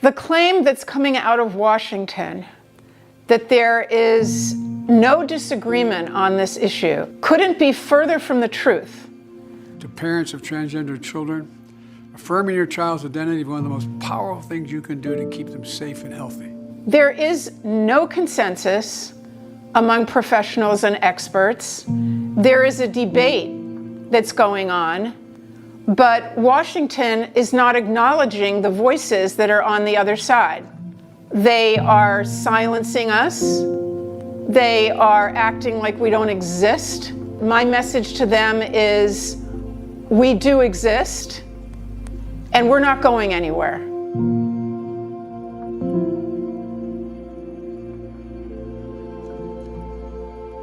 The claim that's coming out of Washington that there is no disagreement on this issue couldn't be further from the truth. To parents of transgender children, affirming your child's identity is one of the most powerful things you can do to keep them safe and healthy. There is no consensus among professionals and experts. There is a debate that's going on, but Washington is not acknowledging the voices that are on the other side. They are silencing us. They are acting like we don't exist. My message to them is, we do exist, and we're not going anywhere.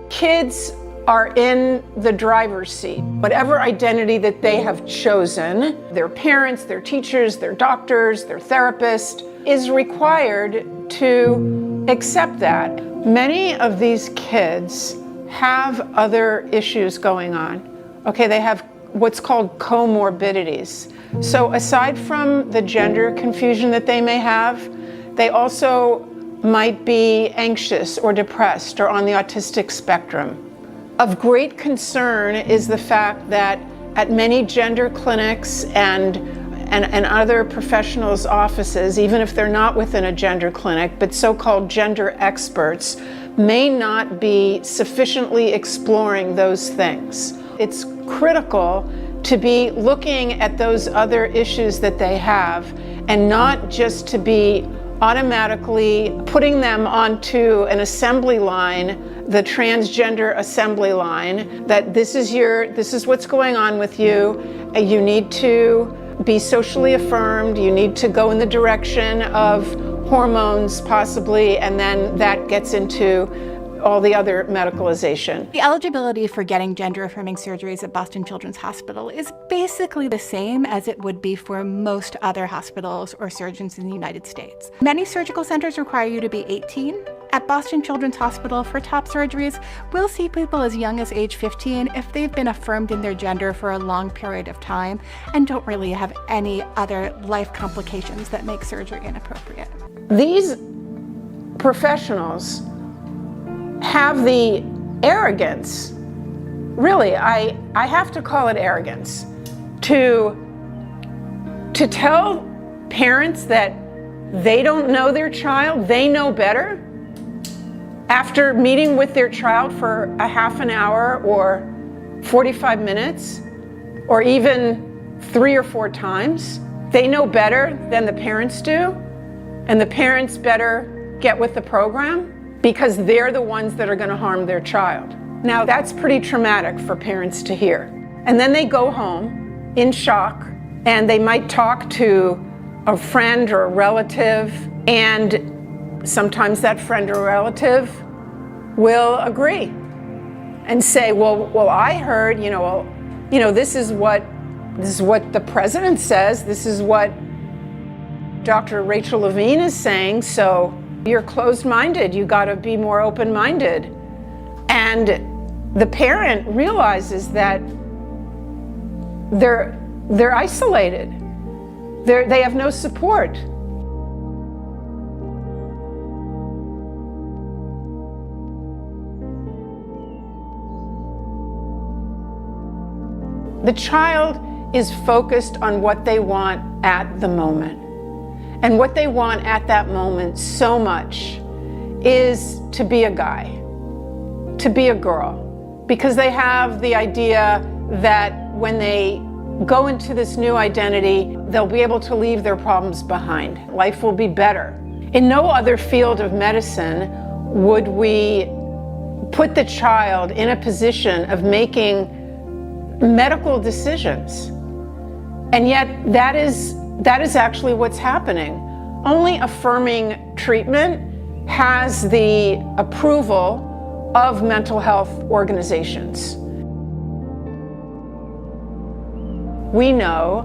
Kids are in the driver's seat. Whatever identity that they have chosen, their parents, their teachers, their doctors, their therapist, is required to accept that. Many of these kids have other issues going on. Okay, they have what's called comorbidities. So aside from the gender confusion that they may have, they also might be anxious or depressed or on the autistic spectrum. Of great concern is the fact that at many gender clinics and other professionals' offices, even if they're not within a gender clinic, but so-called gender experts may not be sufficiently exploring those things. It's critical to be looking at those other issues that they have and not just to be automatically putting them onto an assembly line, the transgender assembly line, that this is what's going on with you. You need to be socially affirmed. You need to go in the direction of hormones possibly, and then that gets into all the other medicalization. The eligibility for getting gender-affirming surgeries at Boston Children's Hospital is basically the same as it would be for most other hospitals or surgeons in the United States. Many surgical centers require you to be 18. At Boston Children's Hospital, for top surgeries, we'll see people as young as age 15 if they've been affirmed in their gender for a long period of time and don't really have any other life complications that make surgery inappropriate. These professionals have the arrogance, really, I have to call it arrogance, to tell parents that they don't know their child, they know better, after meeting with their child for a half an hour or 45 minutes, or even 3 or 4 times. They know better than the parents do, and the parents better get with the program, because they're the ones that are going to harm their child. Now, that's pretty traumatic for parents to hear. And then they go home in shock, and they might talk to a friend or a relative, and sometimes that friend or relative will agree and say, well, I heard, this is what the president says, this is what Dr. Rachel Levine is saying, so you're closed-minded, you gotta be more open-minded. And the parent realizes that they're isolated. They have no support. The child is focused on what they want at the moment. And what they want at that moment so much is to be a guy, to be a girl, because they have the idea that when they go into this new identity, they'll be able to leave their problems behind. Life will be better. In no other field of medicine would we put the child in a position of making medical decisions. And yet that is actually what's happening. Only affirming treatment has the approval of mental health organizations. We know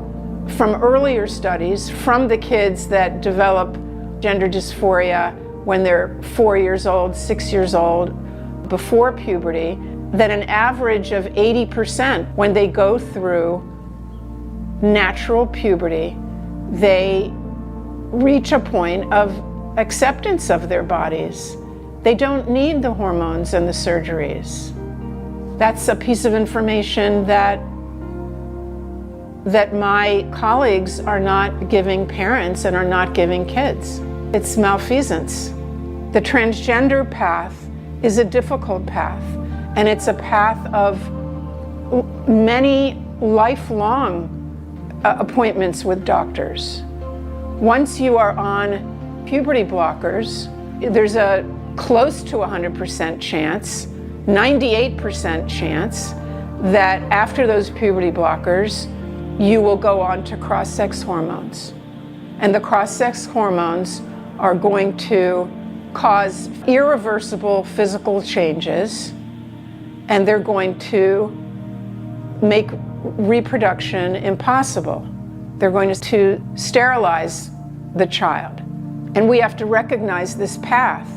from earlier studies from the kids that develop gender dysphoria when they're 4 years old, 6 years old, before puberty, that an average of 80% when they go through natural puberty, they reach a point of acceptance of their bodies. They don't need the hormones and the surgeries. That's a piece of information that my colleagues are not giving parents and are not giving kids. It's malfeasance. The transgender path is a difficult path, and it's a path of many lifelong appointments with doctors. Once you are on puberty blockers, there's a close to 100% chance, 98% chance, that after those puberty blockers, you will go on to cross-sex hormones. And the cross-sex hormones are going to cause irreversible physical changes, and they're going to make reproduction impossible. They're going to sterilize the child. And we have to recognize this path.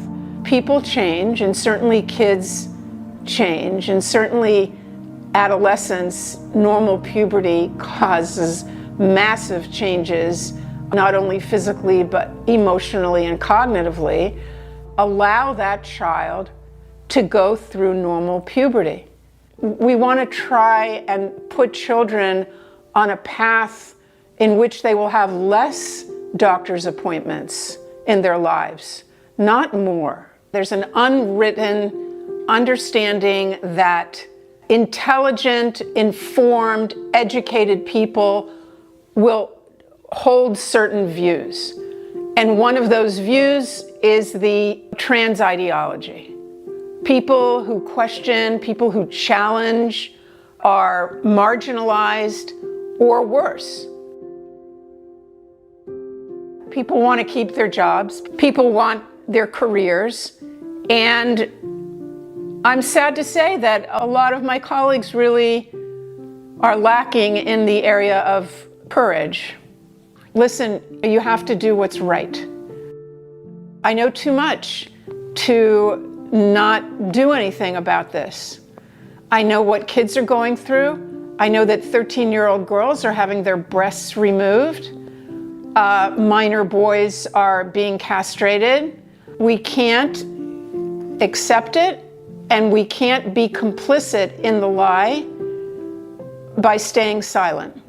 People change, and certainly kids change, and certainly adolescence, normal puberty causes massive changes, not only physically, but emotionally and cognitively. Allow that child to go through normal puberty. We want to try and put children on a path in which they will have less doctor's appointments in their lives, not more. There's an unwritten understanding that intelligent, informed, educated people will hold certain views. And one of those views is the trans ideology. People who question, people who challenge are marginalized or worse. People want to keep their jobs. People want their careers. And I'm sad to say that a lot of my colleagues really are lacking in the area of courage. Listen, you have to do what's right. I know too much to not do anything about this. I know what kids are going through. I know that 13-year-old girls are having their breasts removed. Minor boys are being castrated. We can't accept it, and we can't be complicit in the lie by staying silent.